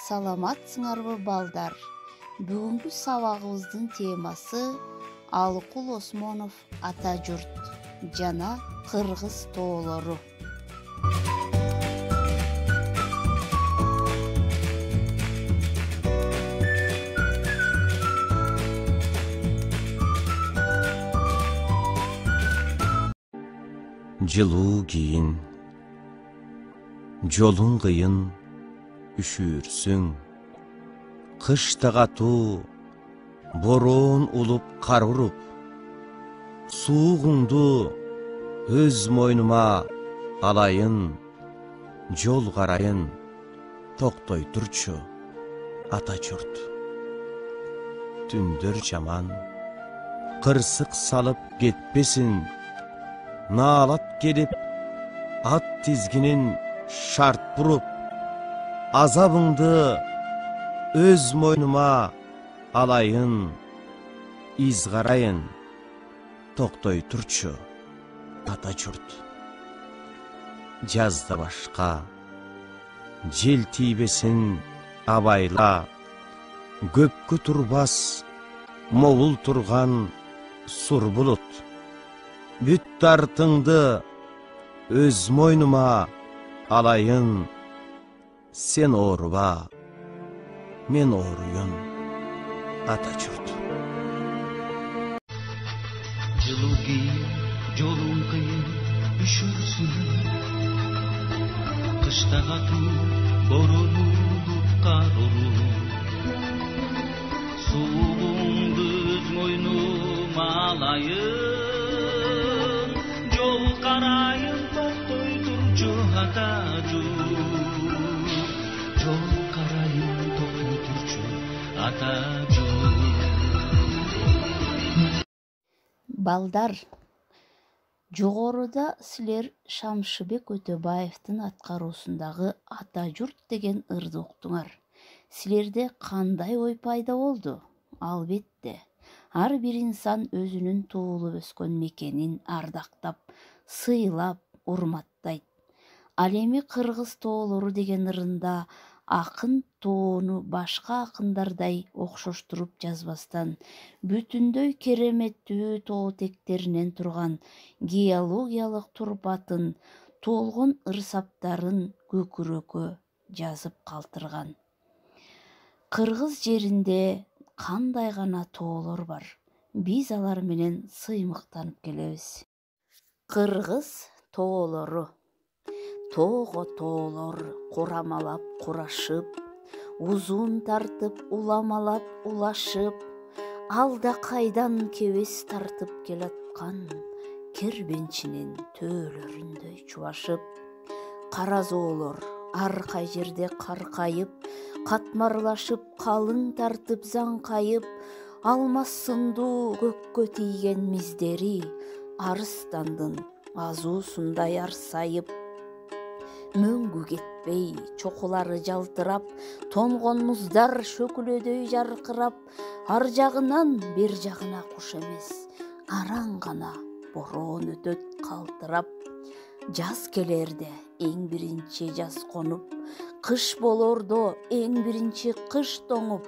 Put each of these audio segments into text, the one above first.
Саламатсыңарбы балдар? Бүгүнкү сабагыбыздын темасы Алыкул Осмонов ата журт жана кыргыз тоолору. Жылуу кийин, жолуң кыйын, үшүрсүң. Кышта катуу, бороон улуп кар уруп. Суугуңду өз мойнума алайын, жол карайын, токтой турчу ата журт. Түндөр жаман, кырсык салып кетпесин. Наалат келип, ат тизгинин шарт буруп, азабыңды өз мойнума алайын, из карайын, токтой турчу ата журт. Жазда башка, жел тийбесин абайла, көпкө турбас, могул турган сур булут. Бүт тартыңды өз мойнума алайын, сен ооруба, мен ооруйун ата журт. Жылуу кийин, жолуң кыйын, үшүрсүң. Кышта катуу, бороон улуп кар уруп. Суугуңду өз мойнума алайын, карайын, токтой турчу ата журт. Жол карайын, токтой турчу ата журт. Балдар, жогоруда силер Шамшыбек Өтөбаевдин аткаруусундагы ата журт деген ырды уктуңар. Силерде кандай ой пайда болду? Албетте, ар бир инсан өзүнүн туулуп өскөн мекенин ардактап, сыйлап, урматтайт. Ал эми кыргыз тоолору деген ырында акын тоону башка акындардай окшоштуруп жазбастан, бүтүндөй кереметтүү тоо тектеринен турган геологиялык турпатын, толгон ырсаптарын көкүрөккө жазып калтырган. Кыргыз жеринде кандай гана тоолор бар, биз алар менен сыймыктанып келебиз. Кыргыз тоолору. Тоого тоолор курамалап курашып, узун тартып уламалап улашып, алда кайдан кебес тартып келаткан кербенчинин төөлөрүндөй чубашып. Каразоолор ар кай жерде каркайып, катмарлашып калың тартып заңкайып, алмаз сындуу көккө тийген миздери арыстандын азуусундай арсайып. Мөңгү кетпей чокулары жалтырап, тонгон муздар шөкүлөдөй жаркырап, ар жагынан бер жагына куш эмес, араң гана бороон өтөт калтырап. Жаз келерде эң биринчи жаз конуп, кыш болордо эң биринчи кыш тоңуп,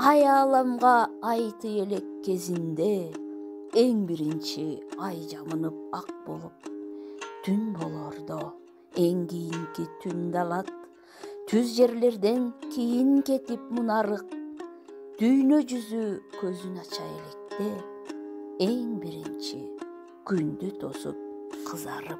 ай ааламга айты элек кезинде эң биринчи ай жамынып ак болуп. Түн болордо эң кийинки түн далат, түз жерлерден кийин кетип мунарык. Дүйнө жүзү көзүн ача электе эң биринчи күндү тосуп кызарып.